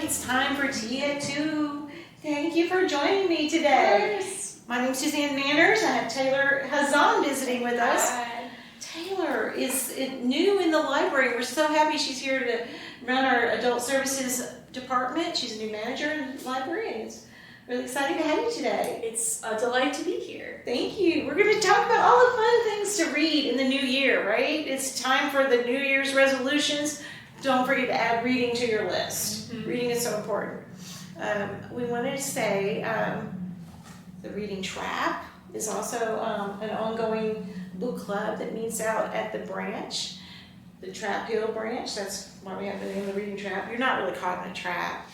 it's time for Tea at 2. Thank you for joining me today. My name's Suzanne Manners. I have Taylor Hazan visiting with us. Hi. Taylor is new in the library. We're so happy she's here to run our Adult Services department. She's a new manager in the library, and it's really exciting to have you today. It's a delight to be here. Thank you. We're going to talk about all the fun things to read in the new year, right? It's time for the New Year's resolutions. Don't forget to add reading to your list. Mm-hmm. Reading is so important. We wanted to say the Reading Trap is also an ongoing book club that meets out at the branch, the Trap Hill branch. That's why we have the name, the Reading Trap. You're not really caught in a trap.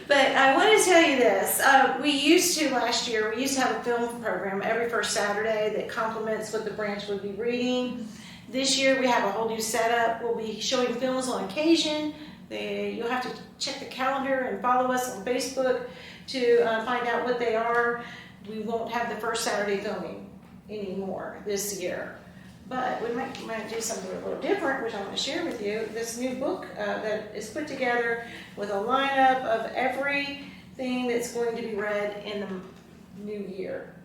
But I want to tell you this. Last year, we used to have a film program every first Saturday that complements what the branch would be reading. This year, we have a whole new setup. We'll be showing films on occasion. You'll have to check the calendar and follow us on Facebook to find out what they are. We won't have the first Saturday filming anymore this year. But we might do something a little different, which I want to share with you. This new book that is put together with a lineup of everything that's going to be read in the new year.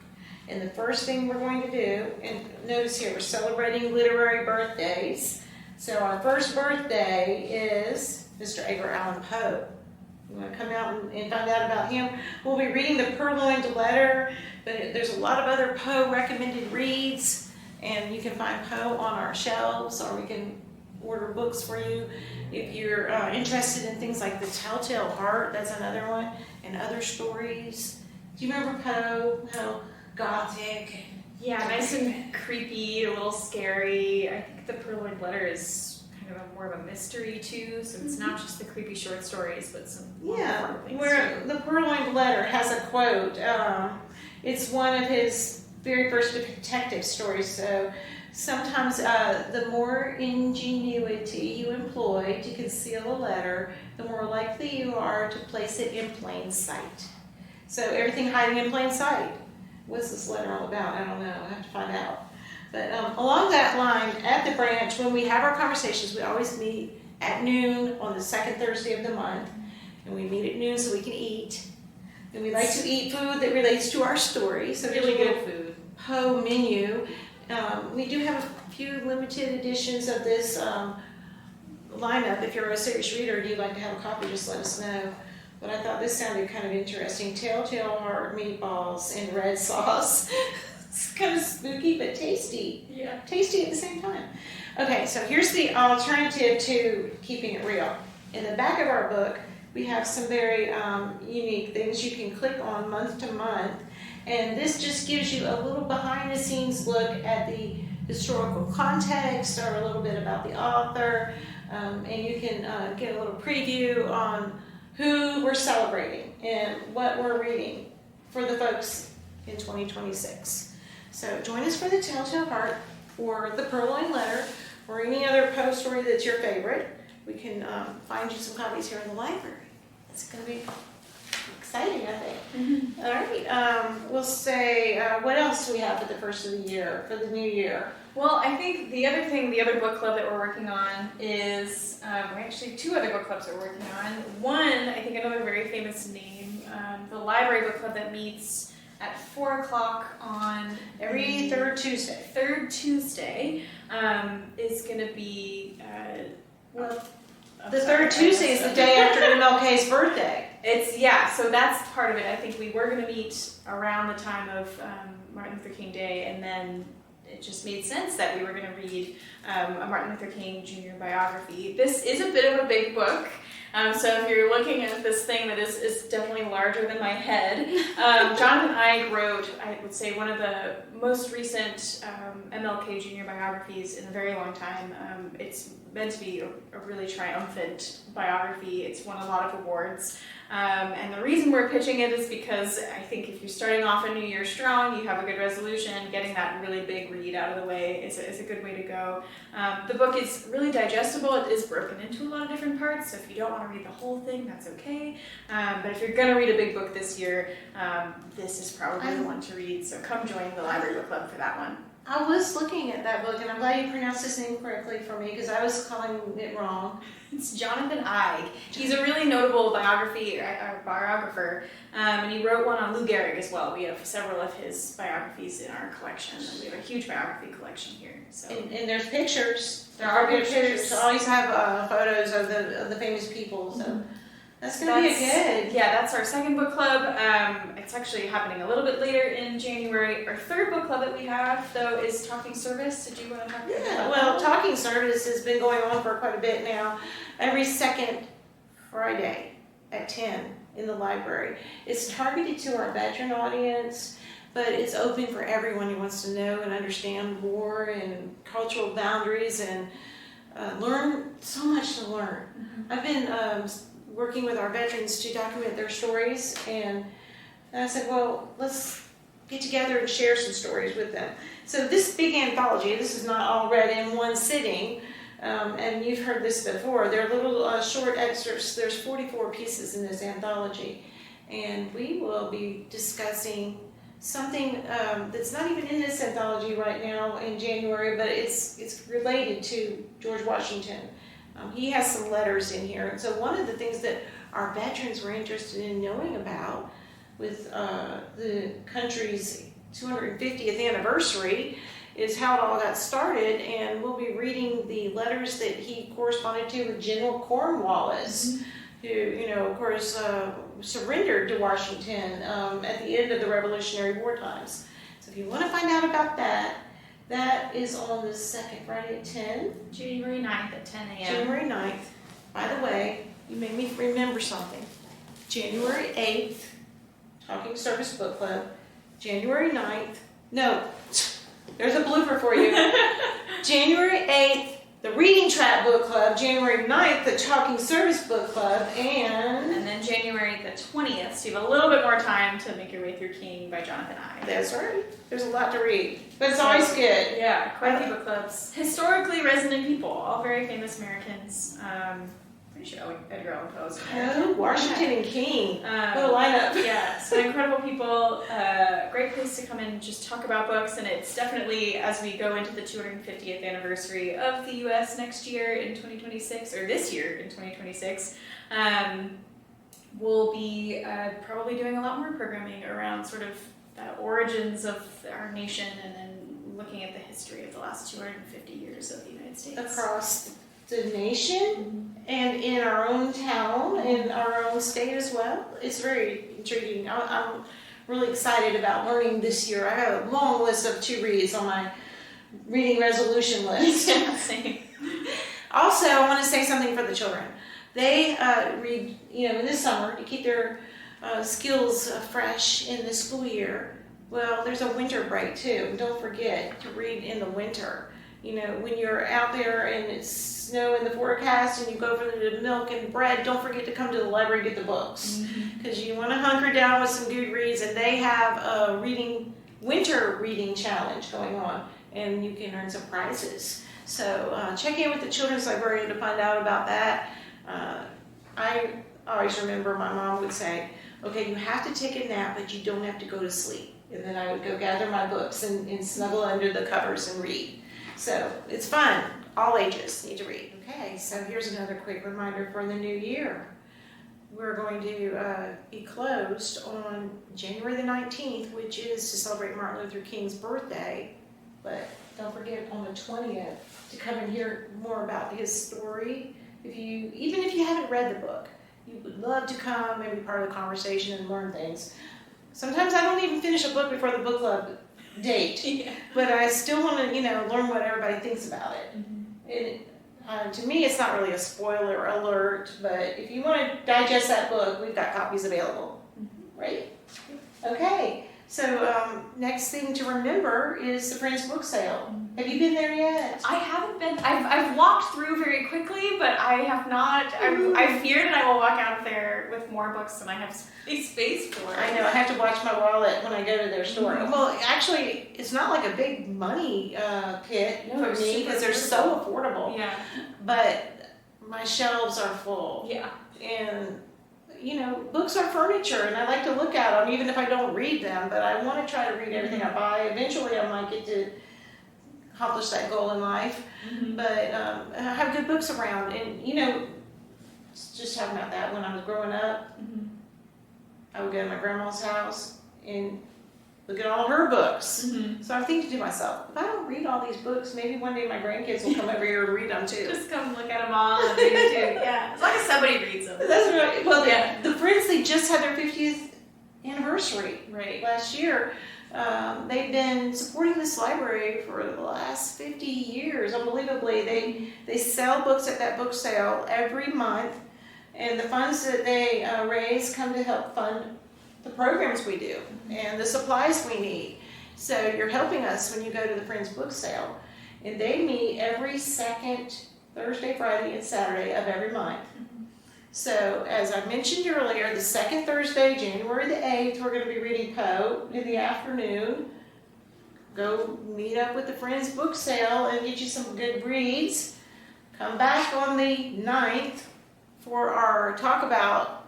And the first thing we're going to do, and notice here, we're celebrating literary birthdays. So our first birthday is Mr. Edgar Allan Poe. You want to come out and find out about him? We'll be reading the Purloined Letter, but there's a lot of other Poe recommended reads, and you can find Poe on our shelves, or we can order books for you. If you're interested in things like The Telltale Heart, that's another one, and other stories. Do you remember Poe? How gothic? Yeah, nice and creepy, a little scary. I think the Purloined Letter is kind of more of a mystery too, so it's not just the creepy short stories, but some more important things where too. the Purloined Letter has a quote. It's one of his very first detective stories, so sometimes the more ingenuity you employ to conceal a letter, the more likely you are to place it in plain sight. So everything hiding in plain sight. What's this letter all about? I don't know. I have to find out. But along that line, at the branch, when we have our conversations, we always meet at noon on the second Thursday of the month. And we meet at noon so we can eat. And we like to eat food that relates to our story. So Really good food. Poe menu. We do have a few limited editions of this lineup. If you're a serious reader and you'd like to have a copy, just let us know. But I thought this sounded kind of interesting. Telltale Heart meatballs in red sauce. It's kind of spooky, but tasty. Yeah. Tasty at the same time. Okay, so here's the alternative to keeping it real. In the back of our book, we have some very unique things you can click on month to month. And this just gives you a little behind-the-scenes look at the historical context or a little bit about the author. And you can get a little preview on who we're celebrating and what we're reading for the folks in 2026. So join us for the Telltale Heart or the Purloined Letter or any other Poe story that's your favorite. We can find you some copies here in the library. It's going to be exciting, I think. Mm-hmm. All right. We'll say, what else do we have for the first of the year, for the new year? Well, I think the other book club that we're working on is, actually two other book clubs that we're working on. One, I think another very famous name, the library book club that meets at 4 o'clock on Every third Tuesday. Third Tuesday is going to be, The third Tuesday is the day after MLK's birthday. So that's part of it. I think we were going to meet around the time of Martin Luther King Day, and then it just made sense that we were going to read a Martin Luther King Jr. biography. This is a bit of a big book, so if you're looking at this thing that is definitely larger than my head, Jonathan Eig wrote, I would say, one of the most recent MLK Jr. biographies in a very long time. It's meant to be a really triumphant biography. It's won a lot of awards. And the reason we're pitching it is because I think if you're starting off a new year strong, you have a good resolution, getting that really big read out of the way is a good way to go. The book is really digestible. It is broken into a lot of different parts, so if you don't want to read the whole thing, that's okay. But if you're going to read a big book this year, this is probably the one to read, so come join the library book club for that one. I was looking at that book, and I'm glad you pronounced his name correctly for me, because I was calling it wrong. It's Jonathan Eig. He's a really notable biographer, and he wrote one on Lou Gehrig as well. We have several of his biographies in our collection, and we have a huge biography collection here. So. And there's pictures. There are pictures. I always have photos of the famous people, so that's going to be good. Yeah, that's our second book club. It's actually happening a little bit later in January. Our third book club that we have, though, is Talking Service. Did you want to talk about that? Well, Talking Service has been going on for quite a bit now. Every second Friday at 10 in the library. It's targeted to our veteran audience, but it's open for everyone who wants to know and understand war and cultural boundaries and learn so much to learn. Mm-hmm. I've been working with our veterans to document their stories, and I said, well, let's get together and share some stories with them. So this big anthology, this is not all read in one sitting, and you've heard this before. They're little short excerpts. There's 44 pieces in this anthology, and we will be discussing something that's not even in this anthology right now in January, but it's related to George Washington. He has some letters in here, and so one of the things that our veterans were interested in knowing about with the country's 250th anniversary is how it all got started, and we'll be reading the letters that he corresponded to with General Cornwallis, who, of course, surrendered to Washington at the end of the Revolutionary War times. So if you want to find out about that, that is on the second Friday at 10. January 9th at 10 a.m. January 9th. By the way, you made me remember something. January 8th, Talking Service Book Club. January 9th. No, there's a blooper for you. January 8th, the Reading Trap Book Club. January 9th, the Talking Service Book Club. And then January the 20th, so you have a little bit more time to make your way through King by Jonathan Eig. That's right. There's a lot to read, but it's always good. Yeah, quite a few book clubs. Historically resonant people, all very famous Americans. Pretty sure Edgar Allan Poe's Oh, Washington and King. What a lineup. Yeah, so incredible people. Great place to come and just talk about books, and it's definitely, as we go into the 250th anniversary of the U.S. next year in 2026, or this year in 2026, we'll be probably doing a lot more programming around sort of the origins of our nation, and then looking at the history of the last 250 years of the United States. Across the nation and in our own town, in our own state as well. It's very intriguing. I'm really excited about learning this year. I have a long list of to reads on my reading resolution list. Yeah, same. Also, I want to say something for the children. They read, in this summer to keep their skills fresh in the school year. Well, there's a winter break too. Don't forget to read in the winter. When you're out there and it's snow in the forecast and you go for the milk and bread, don't forget to come to the library and get the books. Because you want to hunker down with some good reads, and they have a winter reading challenge going on, and you can earn some prizes. So check in with the Children's Librarian to find out about that. I always remember my mom would say, okay, you have to take a nap, but you don't have to go to sleep. And then I would go gather my books and snuggle under the covers and read. So it's fun. All ages need to read. Okay, so here's another quick reminder for the new year. We're going to be closed on January the 19th, which is to celebrate Martin Luther King's birthday. But don't forget on the 20th to come and hear more about his story. Even if you haven't read the book, you would love to come and be part of the conversation and learn things. Sometimes I don't even finish a book before the book club date, but I still want to, learn what everybody thinks about it. To me, it's not really a spoiler alert, but if you want to digest that book, we've got copies available, right? Okay, so next thing to remember is the Friends Book Sale. Have you been there yet? I haven't been. I've walked through very quickly, but I have not. I fear that I will walk out of there with more books than I have space for. I know. I have to watch my wallet when I go to their store. Well, actually, it's not like a big money pit for me because they're so affordable. Yeah. But my shelves are full. Yeah. And books are furniture, and I like to look at them even if I don't read them. But I want to try to read everything I buy. Eventually, I might get to accomplish that goal in life. But have good books around, and just talking about that, when I was growing up, I would go to my grandma's house and look at all her books. So I'm thinking to myself, if I don't read all these books, maybe one day my grandkids will come over here and read them too. Just come look at them all and read them too. Yeah, as long as somebody reads them. That's right. Well, the Friends, they just had their 50th anniversary last year. They've been supporting this library for the last 50 years. Unbelievably, they sell books at that book sale every month, and the funds that they raise come to help fund the programs we do and the supplies we need. So you're helping us when you go to the Friends book sale, and they meet every second Thursday, Friday, and Saturday of every month. So, as I mentioned earlier, the second Thursday, January the 8th, we're going to be reading Poe in the afternoon. Go meet up with the Friends book sale and get you some good reads. Come back on the 9th for our talk about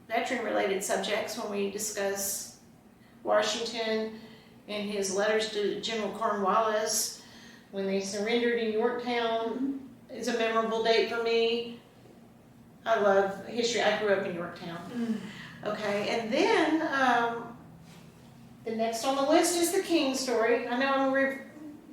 veteran-related subjects when we discuss Washington and his letters to General Cornwallis when they surrendered in Yorktown. It's a memorable date for me. I love history. I grew up in Yorktown. Okay, and then the next on the list is the King story. I know I'm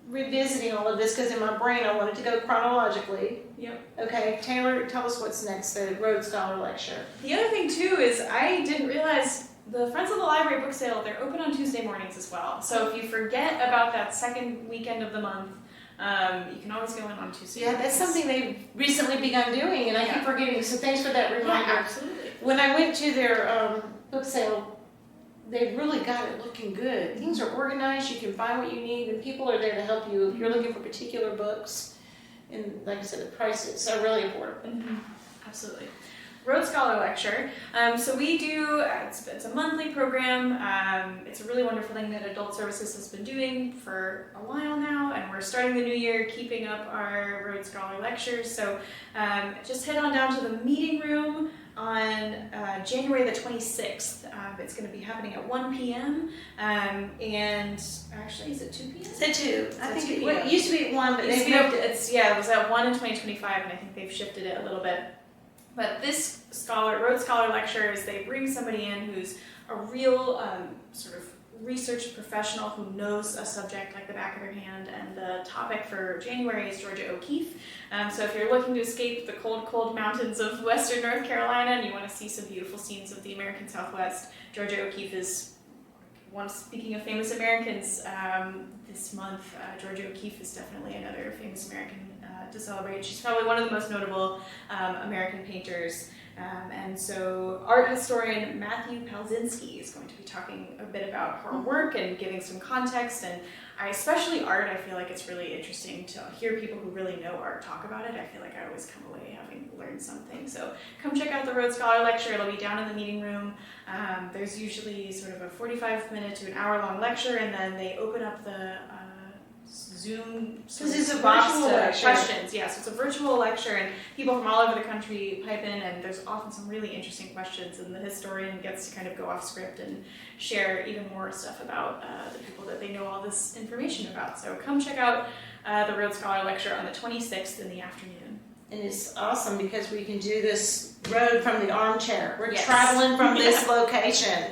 revisiting all of this because in my brain I wanted to go chronologically. Yep. Okay, Taylor, tell us what's next, the Rhodes Scholar Lecture. The other thing too is I didn't realize the Friends of the Library book sale, they're open on Tuesday mornings as well. So if you forget about that second weekend of the month, you can always go in on Tuesday. Yeah, that's something they've recently begun doing, and I keep forgetting, so thanks for that reminder. Yeah, absolutely. When I went to their book sale, they've really got it looking good. Things are organized, you can find what you need, and people are there to help you if you're looking for particular books. And like I said, the prices are really affordable. Absolutely. Rhodes Scholar Lecture. So we do, it's a monthly program. It's a really wonderful thing that Adult Services has been doing for a while now, and we're starting the new year keeping up our Rhodes Scholar Lectures. So just head on down to the meeting room on January the 26th. It's going to be happening at 1 p.m. And actually, is it 2 p.m.? It's at 2. I think it used to be at 1, but they've moved it. It was at 1 in 2025, and I think they've shifted it a little bit. But this Rhodes Scholar Lecture is they bring somebody in who's a real sort of research professional who knows a subject like the back of their hand, and the topic for January is Georgia O'Keeffe. So if you're looking to escape the cold, cold mountains of western North Carolina and you want to see some beautiful scenes of the American Southwest, Georgia O'Keeffe is one. Speaking of famous Americans, this month, Georgia O'Keeffe is definitely another famous American to celebrate. She's probably one of the most notable American painters. And so art historian Matthew Palczynski is going to be talking a bit about her work and giving some context. And especially art, I feel like it's really interesting to hear people who really know art talk about it. I feel like I always come away having learned something. So come check out the Rhodes Scholar Lecture. It'll be down in the meeting room. There's usually sort of a 45-minute to an hour-long lecture, and then they open up the Zoom This is a virtual lecture. Questions. Yeah, so it's a virtual lecture, and people from all over the country pipe in, and there's often some really interesting questions, and the historian gets to kind of go off script and share even more stuff about the people that they know all this information about. So come check out the Rhodes Scholar Lecture on the 26th in the afternoon. And it's awesome because we can do this road from the armchair. We're traveling from this location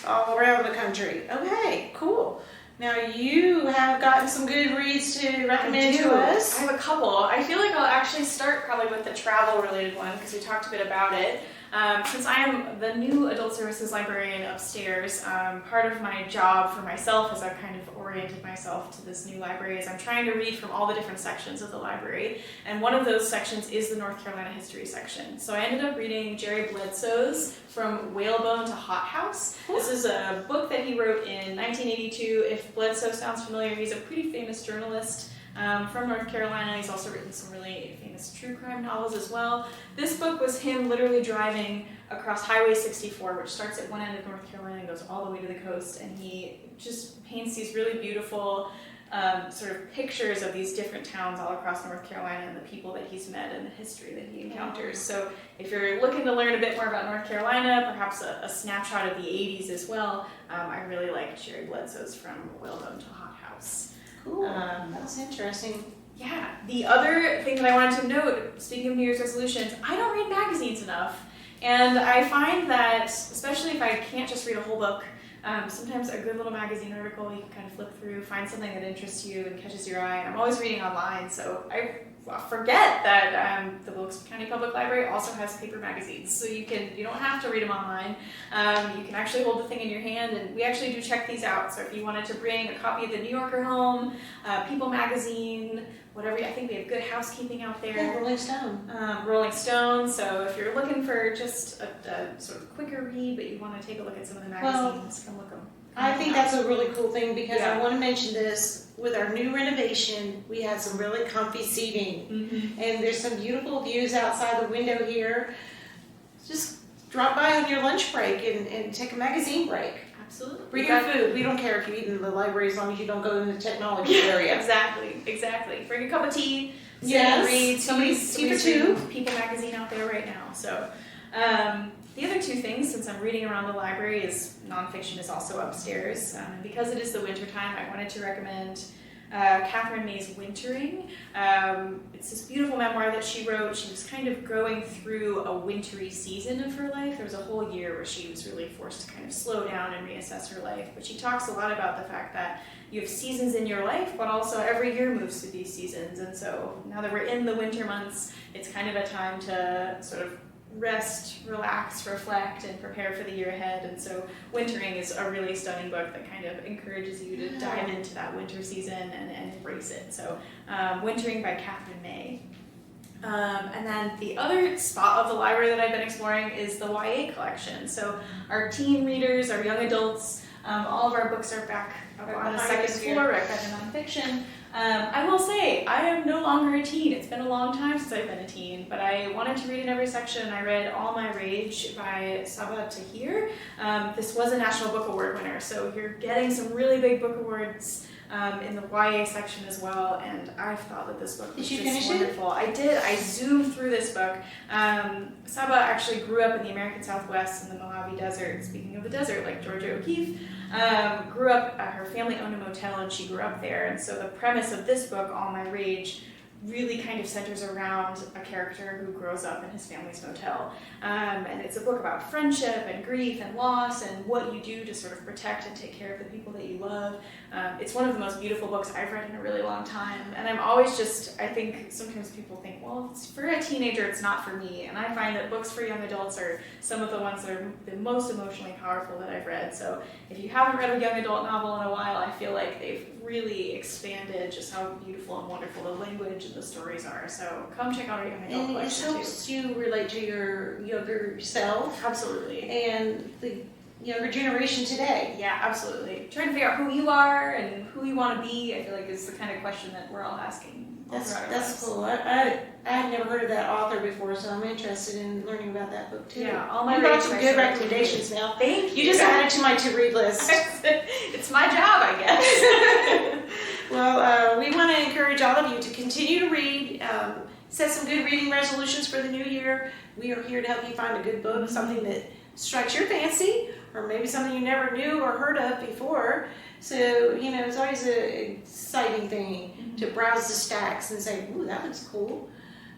all around the country. Okay, cool. Now you have gotten some good reads to recommend to us. I have a couple. I feel like I'll actually start probably with the travel-related one because we talked a bit about it. Since I am the new Adult Services Librarian upstairs, part of my job for myself as I've kind of oriented myself to this new library is I'm trying to read from all the different sections of the library, and one of those sections is the North Carolina history section. So I ended up reading Jerry Bledsoe's From Whalebone to Hothouse. This is a book that he wrote in 1982. If Bledsoe sounds familiar, he's a pretty famous journalist from North Carolina. He's also written some really famous true crime novels as well. This book was him literally driving across Highway 64, which starts at one end of North Carolina and goes all the way to the coast, and he just paints these really beautiful sort of pictures of these different towns all across North Carolina and the people that he's met and the history that he encounters. So if you're looking to learn a bit more about North Carolina, perhaps a snapshot of the 80s as well, I really like Jerry Bledsoe's From Whalebone to Hothouse. Cool. That's interesting. Yeah. The other thing that I wanted to note, speaking of New Year's resolutions, I don't read magazines enough. And I find that, especially if I can't just read a whole book, sometimes a good little magazine article you can kind of flip through, find something that interests you and catches your eye. I'm always reading online, so I forget that the Wilkes County Public Library also has paper magazines, so you don't have to read them online. You can actually hold the thing in your hand, and we actually do check these out. So if you wanted to bring a copy of the New Yorker home, People magazine, whatever, I think we have Good Housekeeping out there. Yeah, Rolling Stone. Rolling Stone. So if you're looking for just a sort of quicker read, but you want to take a look at some of the magazines, come look them. I think that's a really cool thing because Yeah. I want to mention this. With our new renovation, we had some really comfy seating. Mm-hmm. And there's some beautiful views outside the window here. Just drop by on your lunch break and take a magazine break. Absolutely. Bring your food. We don't care if you eat in the library as long as you don't go in the technology area. Exactly. Bring a cup of tea. Sit Yes. and read. Somebody's tea for reading two. People magazine out there right now. So the other two things, since I'm reading around the library, is nonfiction is also upstairs. Because it is the winter time, I wanted to recommend Catherine May's Wintering. It's this beautiful memoir that she wrote. She was kind of going through a wintry season of her life. There was a whole year where she was really forced to kind of slow down and reassess her life. But she talks a lot about the fact that you have seasons in your life, but also every year moves through these seasons. And so now that we're in the winter months, it's kind of a time to sort of rest, relax, reflect, and prepare for the year ahead. And so Wintering is a really stunning book that kind of encourages you to dive into that winter season and embrace it. So Wintering by Catherine May. And then the other spot of the library that I've been exploring is the YA collection. So our teen readers, our young adults, all of our books are back up on the second floor, right by the nonfiction. I will say, I am no longer a teen. It's been a long time since I've been a teen, but I wanted to read in every section. I read All My Rage by Sabaa Tahir. This was a National Book Award winner, so you're getting some really big book awards in the YA section as well, and I thought that this book was just wonderful. I did. I zoomed through this book. Sabaa actually grew up in the American Southwest in the Mojave Desert. Speaking of the desert, like Georgia O'Keeffe, grew up, her family owned a motel and she grew up there, and so the premise of this book, All My Rage, really kind of centers around a character who grows up in his family's motel. And it's a book about friendship and grief and loss and what you do to sort of protect and take care of the people that you love. It's one of the most beautiful books I've read in a really long time. And I'm always I think sometimes people think, well, it's for a teenager, it's not for me. And I find that books for young adults are some of the ones that are the most emotionally powerful that I've read. So if you haven't read a young adult novel in a while, I feel like they've really expanded just how beautiful and wonderful the language and the stories are. So come check out our young adult collection too. And it helps you relate to your younger self. Absolutely. And the younger generation today. Yeah, absolutely. Trying to figure out who you are and who you want to be, I feel like is the kind of question that we're all asking. That's cool. I had never heard of that author before, so I'm interested in learning about that book too. Yeah, All My You've got some good recommendations now. Thank you. You just added to my to-read list. It's my job, I guess. Well, we want to encourage all of you to continue to read, set some good reading resolutions for the new year. We are here to help you find a good book, something that strikes your fancy, or maybe something you never knew or heard of before. So, it's always an exciting thing to browse the stacks and say, ooh, that looks cool.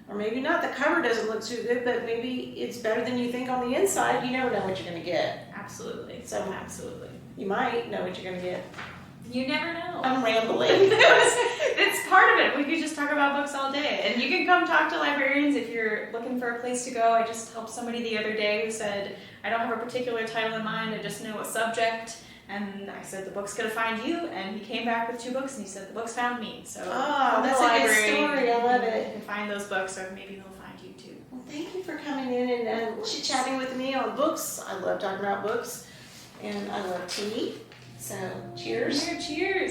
Or maybe not, the cover doesn't look too good, but maybe it's better than you think on the inside. You never know what you're going to get. Absolutely. So, absolutely. You might know what you're going to get. You never know. I'm rambling. It's part of it. We could just talk about books all day. And you can come talk to librarians if you're looking for a place to go. I just helped somebody the other day who said, I don't have a particular title in mind, I just know a subject. And I said, the book's going to find you. And he came back with 2 books and he said, the book's found me. So that's a good story. I love it. You can find those books, or maybe they'll find you too. Well, thank you for coming in and chit-chatting with me on books. I love talking about books. And I love tea. So, cheers. Cheers.